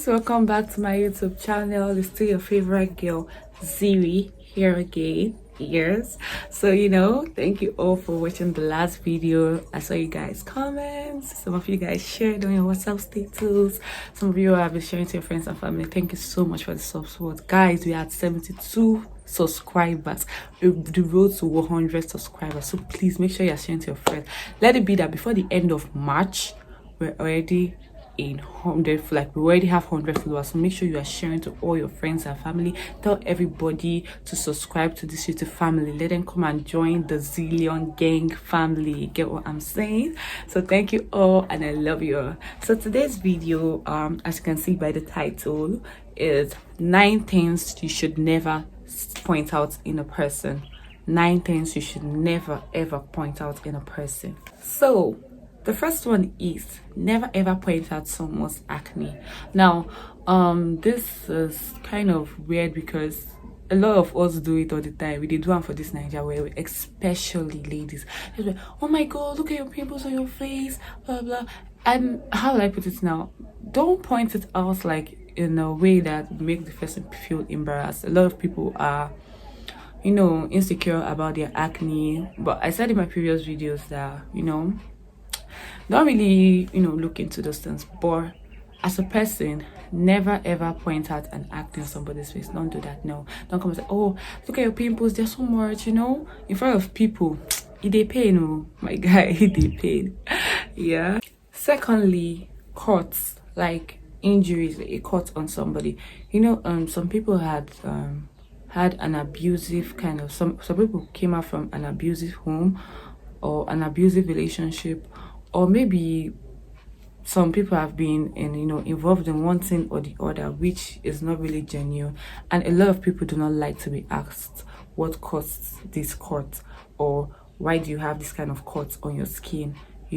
guys, welcome back to my YouTube channel. It's still your favorite girl Ziri here again. Yes, so thank you all for watching the last video. I saw you guys comments, some of you guys shared on your WhatsApp status, some of you have been sharing to your friends and family. Thank you so much for the support, guys. We had 72 subscribers, the road to 100 subscribers, so please make sure you're sharing to your friends. Let it be that before the end of March we're already in 100, like we already have 100 followers, so make sure you are sharing to all your friends and family. Tell everybody to subscribe to this YouTube family. Let them come and join the Zillion gang family. Get what I'm saying? So thank you all, and I love you all. So today's video, as you can see by the title, is 9 things you should never point out in a person. 9 things you should never ever point out in a person. So the first one is never ever point out someone's acne. Now, this is kind of weird because a lot of us do it all the time. We do one for this Nigeria where, especially ladies, they're like, oh my god, look at your pimples on your face, blah blah. And how will I put it now? Don't point it out like in a way that makes the person feel embarrassed. A lot of people are insecure about their acne, but I said in my previous videos that don't really look into those things. But as a person, never ever point out an acne on somebody's face. Don't do that. No, don't come and say, oh, look at your pimples, they're so much, in front of people. They pain. Oh my guy, they pain. Yeah. Secondly, cuts, like injuries, a cut on somebody. Some people had an abusive kind of, some people came out from an abusive home or an abusive relationship, or maybe some people have been involved in one thing or the other, which is not really genuine. And a lot of people do not like to be asked what caused this cut, or why do you have this kind of cut on your skin. A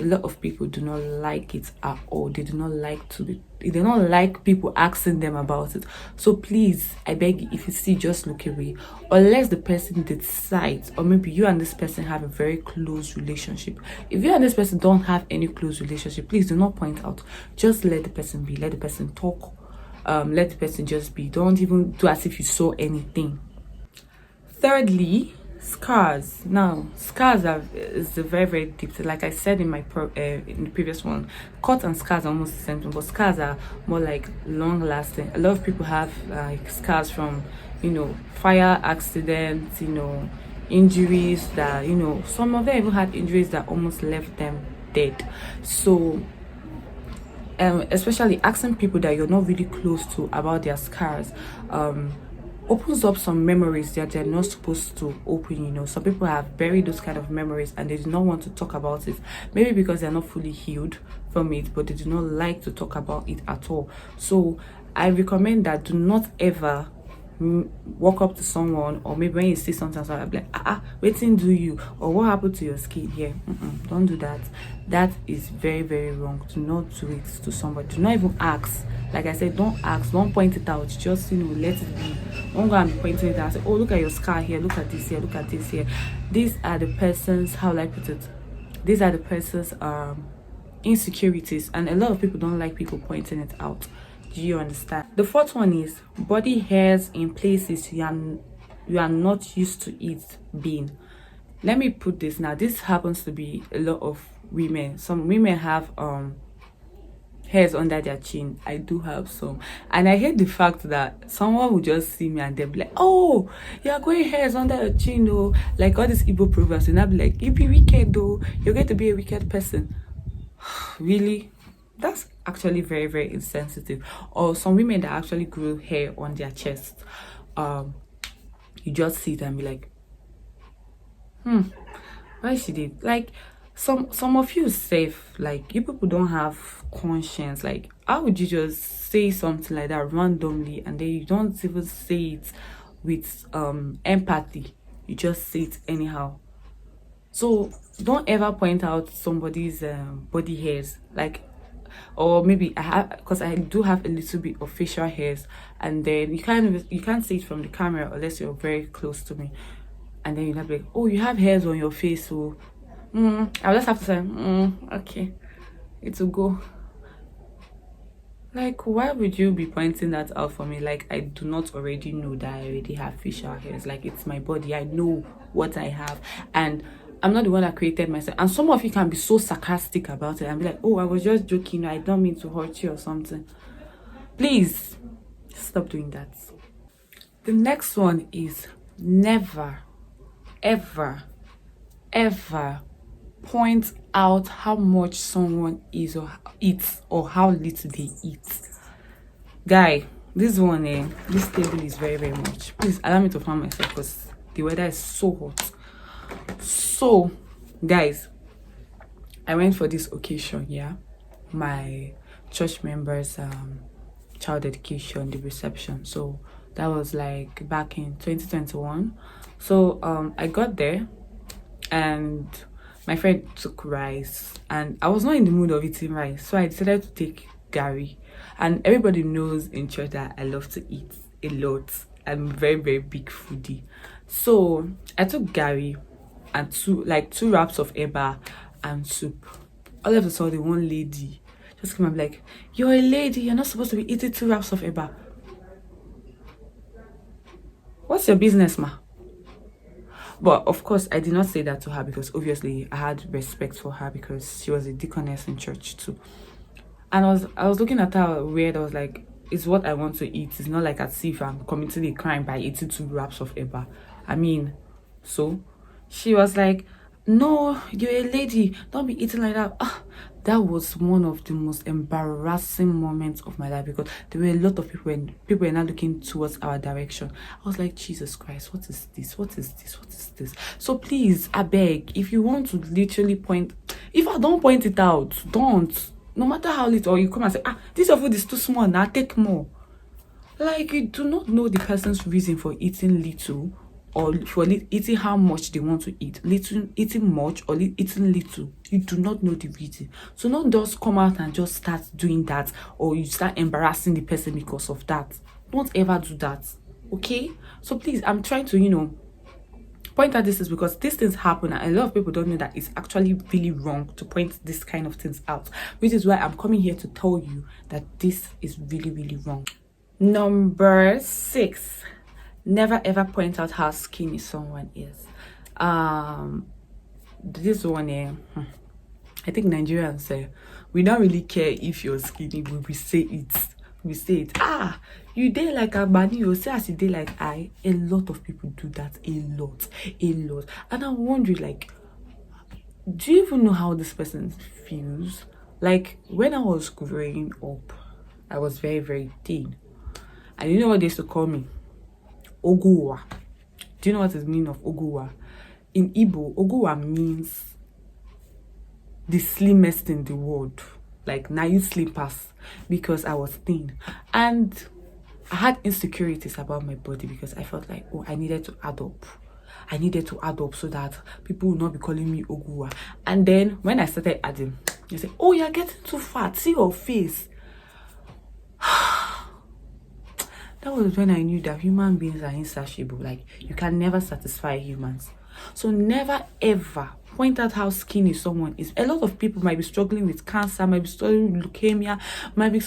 lot of people do not like it at all. They do not like people asking them about it. So please, I beg you, if you see, just look away, unless the person decides, or maybe you and this person have a very close relationship. If you and this person don't have any close relationship, please do not point out. Just let the person be, let the person talk, let the person just be. Don't even do as if you saw anything. Thirdly, scars. Now, scars is a very very deep thing. Like I said in my in the previous one, cuts and scars are almost the same thing, but scars are more like long lasting. A lot of people have like scars from fire accidents, injuries that some of them even had injuries that almost left them dead. So especially asking people that you're not really close to about their scars opens up some memories that they're not supposed to open. Some people have buried those kind of memories and they do not want to talk about it, maybe because they're not fully healed from it, but they do not like to talk about it at all. So I recommend that do not ever walk up to someone, or maybe when you see something, so I'll be like, waiting do you, or what happened to your skin here? Don't do that. That is very very wrong. Do not do it to somebody. Do not even ask. Like I said, don't ask, don't point it out. Just let it be. Don't go and be pointing it out. Say, oh, look at your scar here, look at this here, look at this here. These are the person's, how will I put it, these are the person's insecurities, and a lot of people don't like people pointing it out. Do you understand? The fourth one is body hairs in places you are not used to it being. Let me put this now. This happens to be a lot of women. Some women have hairs under their chin. I do have some, and I hate the fact that someone will just see me and they'll be like, oh, you're going hairs under your chin though, like all these Igbo proverbs, and I'll be like, you be wicked though, you're going to be a wicked person. Really? That's actually very very insensitive. Or some women that actually grow hair on their chest, you just see it and be like, why she did, like, some of you safe, like, you people don't have conscience. Like, how would you just say something like that randomly, and then you don't even say it with empathy, you just say it anyhow? So don't ever point out somebody's body hairs, like, or maybe I have, because I do have a little bit of facial hairs, and then you can't see it from the camera unless you're very close to me, and then you're not like, oh, you have hairs on your face, so I'll just have to say, okay, it will go. Like, why would you be pointing that out for me? Like, I do not already know that I already have facial hairs. Like, it's my body. I know what I have. And I'm not the one that created myself. And some of you can be so sarcastic about it and be like, oh, I was just joking. I don't mean to hurt you or something. Please, stop doing that. The next one is never, ever, ever point out how much someone is or eats or how little they eat. Guy, this one, this table is very, very much. Please allow me to fan myself because the weather is so hot. So, guys, I went for this occasion, yeah. My church members' child education, the reception. So that was like back in 2021. So I got there and my friend took rice and I was not in the mood of eating rice, so I decided to take gari. And everybody knows in church that I love to eat a lot. I'm very, very big foodie. So I took gari and two wraps of eba and soup. All of a sudden, one lady just came up like, "You're a lady, you're not supposed to be eating 2 wraps of eba. What's your business, ma?" But of course, I did not say that to her because obviously I had respect for her because she was a deaconess in church too. And I was looking at her weird. I was like, it's what I want to eat. It's not like as if I'm committing a crime by eating 2 wraps of eba. I mean, so she was like, "No, you're a lady. Don't be eating like that." That was one of the most embarrassing moments of my life because there were a lot of people and people were not looking towards our direction. I was like, Jesus Christ, what is this? What is this? What is this? So please, I beg, if you want to literally point, if I don't point it out, don't. No matter how little, or you come and say, this your food is too small, now take more. Like, you do not know the person's reason for eating little or for eating how much they want to eat. Eating much or eating little. You do not know the reason. So don't just come out and just start doing that or you start embarrassing the person because of that. Don't ever do that. Okay? So please, I'm trying to, point out this is because these things happen and a lot of people don't know that it's actually really wrong to point this kind of things out, which is why I'm coming here to tell you that this is really, really wrong. Number 6, never ever point out how skinny someone is. This one, I think Nigerians say we don't really care if you're skinny, but we say it. We say it. You dey like a bunny, you say as you dey like I. A lot of people do that. A lot. And I'm wondering, like, do you even know how this person feels? Like, when I was growing up, I was very, very thin. And you know what they used to call me? Oguwa. Do you know what is the meaning of Oguwa? In Igbo, Oguwa means the slimmest in the world. Like, now you slippers, because I was thin. And I had insecurities about my body because I felt like, I needed to add up. I needed to add up so that people would not be calling me Oguwa. And then when I started adding, they said, "Oh, you're getting too fat. See your face." That was when I knew that human beings are insatiable. Like, you can never satisfy humans. So never ever point out how skinny someone is. A lot of people might be struggling with cancer, might be struggling with leukemia, might be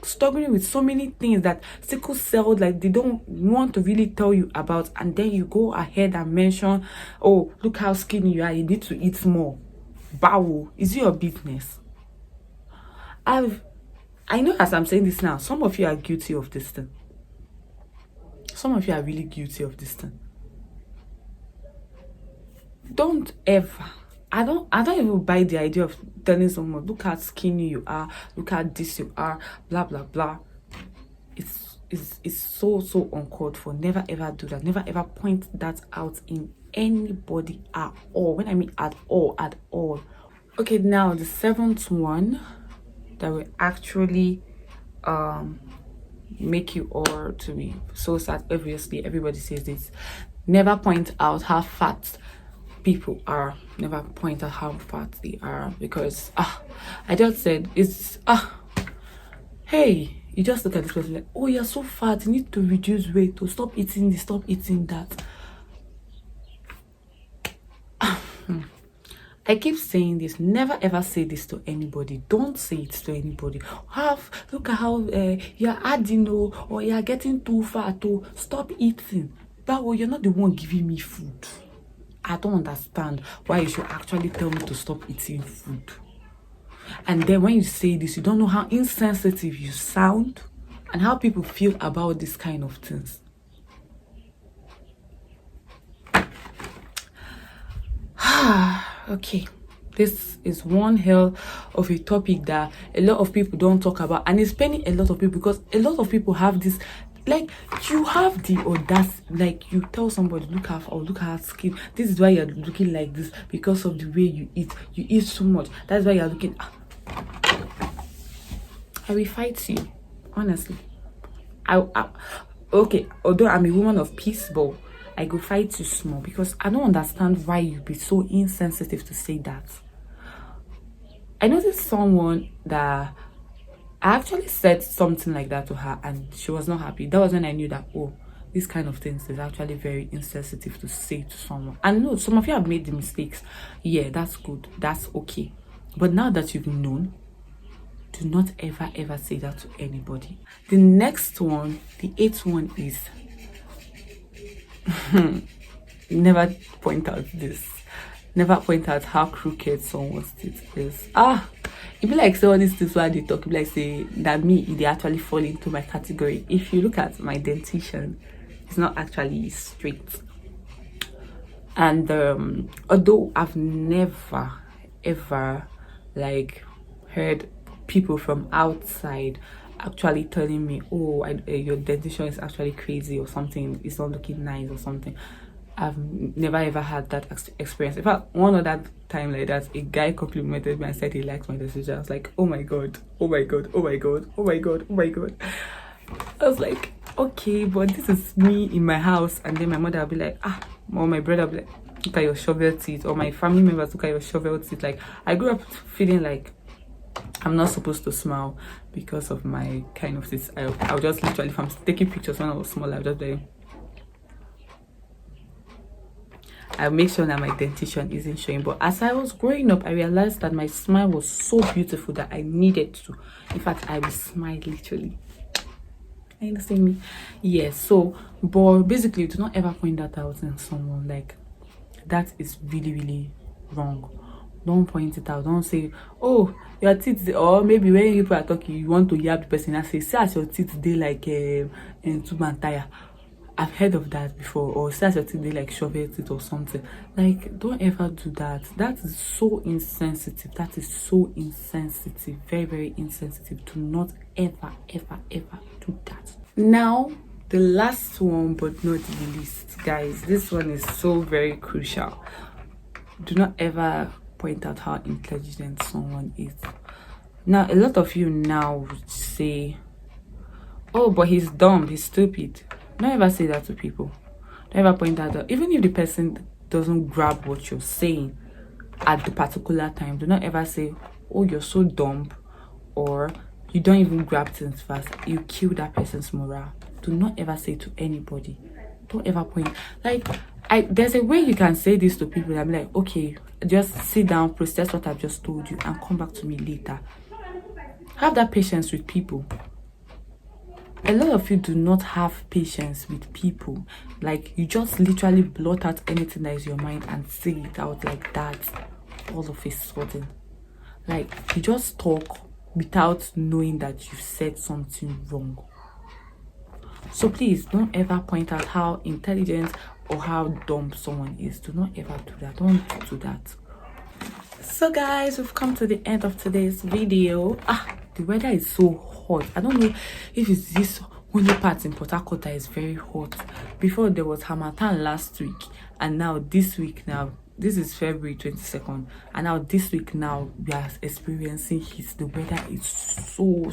struggling with so many things that sickle cell, like, they don't want to really tell you about, and then you go ahead and mention, "Oh, look how skinny you are, you need to eat more." Bow, is it your business? I know as I'm saying this now, some of you are guilty of this thing. Some of you are really guilty of this thing. Don't ever. I don't even buy the idea of telling someone, "Look how skinny you are, look how this you are, blah blah blah." It's so uncalled for. Never ever do that. Never ever point that out in anybody at all. When I mean at all. Okay, now the 7th one that will actually make you all to be so sad. Obviously, everybody says this. Never point out how fat people are. Never point out how fat they are, because I just said it's hey, you just look at this person like, "Oh, you're so fat, you need to reduce weight, to stop eating this, stop eating that." I keep saying this, never ever say this to anybody. Don't say it to anybody. Look at how you're adding, or you're getting too fat, to stop eating. That way, you're not the one giving me food. I don't understand why you should actually tell me to stop eating food. And then when you say this, you don't know how insensitive you sound and how people feel about this kind of things. Okay, this is one hell of a topic that a lot of people don't talk about, and it's paining a lot of people because a lot of people have this, like, you have the audacity, like, you tell somebody, look at her skin, this is why you're looking like this, because of the way you eat so much, that's why you're looking. I will fight you, honestly. Okay, although I'm a woman of peace, but I go fight you small because I don't understand why you be so insensitive to say that. I noticed someone that I actually said something like that to her and she was not happy. That was when I knew that, oh, this kind of things is actually very insensitive to say to someone. And no, some of you have made the mistakes. Yeah, that's good. That's okay. But now that you've known, do not ever say that to anybody. The next one, the 8th one is never point out this. Never point out how crooked someone's teeth is. It be like all these things where they talk, like say that me, they actually fall into my category. If you look at my dentition, it's not actually straight. And although I've never ever like heard people from outside actually telling me, oh, your dentition is actually crazy or something, it's not looking nice or something, I've never ever had that experience. In fact, one other time like that, a guy complimented me and said he likes my dentition. I was like, oh my god, oh my god, oh my god, oh my god, oh my god. I was like, okay, but this is me in my house. And then my mother will be like, or my brother will be like, look at your shovel teeth, or my family members look at your shovel teeth. Like, I grew up feeling like I'm not supposed to smile because of my kind of this. I'll just literally, if I'm taking pictures when I was small, I'll just be, I'll make sure that my dentition isn't showing. But as I was growing up, I realized that my smile was so beautiful that I needed to. In fact, I will smile literally. Are you understand me? Yes. So, but basically, do not ever point that out in someone. Like, that is really wrong. Don't point it out. Don't say, oh, your teeth, or maybe when people are talking, you want to yab the person and say, see as your teeth they like in two man tire. I've heard of that before. Or see as your teeth they like shovel teeth or something. Like, don't ever do that. That is so insensitive. That is so insensitive. Very insensitive. Do not ever do that. Now, the last one, but not the least, guys. This one is so very crucial. Do not ever point out how intelligent someone is. Now, a lot of you now would say, oh, but he's dumb, he's stupid. Don't ever say that to people. Don't ever point that out. Even if the person doesn't grab what you're saying at the particular time, do not ever say, oh, you're so dumb, or you don't even grab things fast. You kill that person's morale. Do not ever say to anybody. Don't ever point. Like, there's a way you can say this to people. I'm like, okay, just sit down, process what I've just told you, and come back to me later. Have that patience with people. A lot of you do not have patience with people. Like, you just literally blot out anything that is your mind and say it out like that all of a sudden. Like, you just talk without knowing that you said something wrong. So please don't ever point out how intelligent or how dumb someone is. Do not ever do that. Don't do that. So guys, we've come to the end of today's video. The weather is so hot. I don't know if it's this only part in Port Harcourt that is very hot. Before there was Harmattan last week, and now this week, now this is February 22nd, and now this week now we are experiencing heat. The weather is so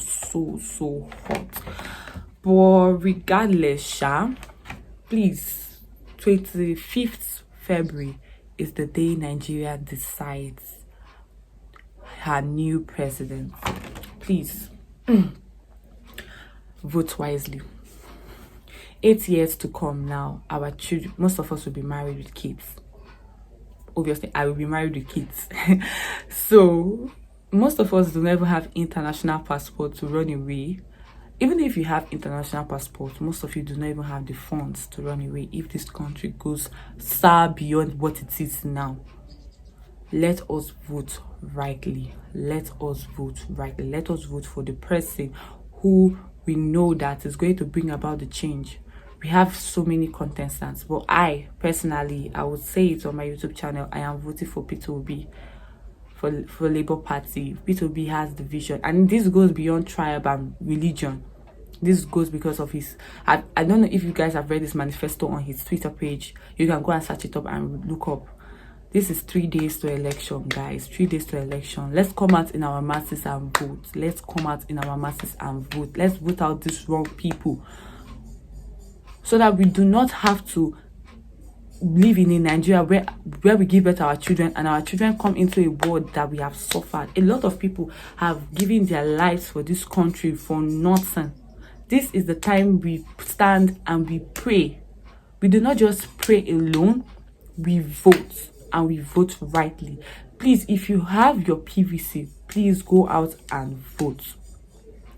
hot. But regardless, please, 25th February is the day Nigeria decides her new president. Please, vote wisely. 8 years to come now, our children, most of us will be married with kids. obviously I will be married with kids. So most of us do not even have international passport to run away. Even if you have international passport, most of you do not even have the funds to run away if this country goes far beyond what it is now. Let us vote rightly. Let us vote rightly. Let us vote for the person who we know that is going to bring about the change. We have so many contestants, but I personally, I would say it on my YouTube channel, I am voting for Peter Obi, for Labour Party. Peter Obi has the vision, and this goes beyond tribe and religion. This goes because of his, I don't know if you guys have read this manifesto on his Twitter page. You can go and search it up and look up. This is 3 days to election, guys. 3 days to election. Let's come out in our masses and vote. Let's come out in our masses and vote. Let's vote out these wrong people, so that we do not have to live in a Nigeria where we give birth to our children, and our children come into a world that we have suffered. A lot of people have given their lives for this country for nothing. This is the time we stand and we pray. We do not just pray alone, we vote, and we vote rightly. Please, if you have your PVC, please go out and vote.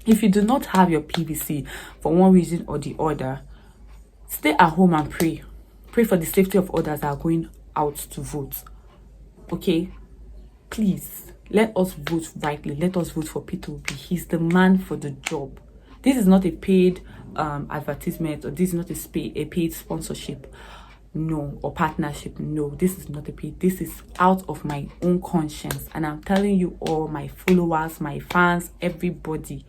If you do not have your PVC for one reason or the other, stay at home and pray. Pray for the safety of others that are going out to vote. Okay? Please, let us vote rightly. Let us vote for Peter Obi. He's the man for the job. This is not a paid advertisement, or this is not a paid sponsorship, no, or partnership. No, this is not a paid. This is out of my own conscience, and I'm telling you all, my followers, my fans, everybody,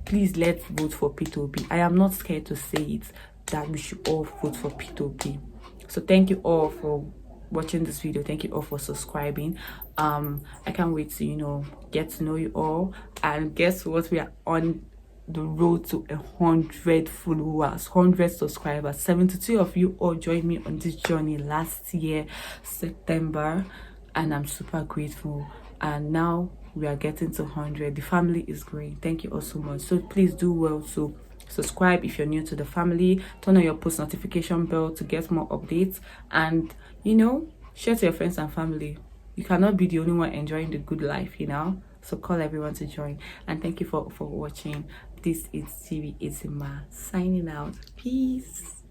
please, let's vote for Peter Obi. I am not scared to say it, that we should all vote for Peter Obi. So thank you all for watching this video. Thank you all for subscribing. I can't wait to get to know you all. And guess what, we are on the road to 100 followers, 100 subscribers. 72 of you all joined me on this journey last year, September, and I'm super grateful. And now we are getting to 100. The family is growing. Thank you all so much. So please do well to subscribe if you're new to the family. Turn on your post notification bell to get more updates, and share to your friends and family. You cannot be the only one enjoying the good life, so call everyone to join. And thank you for watching. This is Siri Izima signing out. Peace.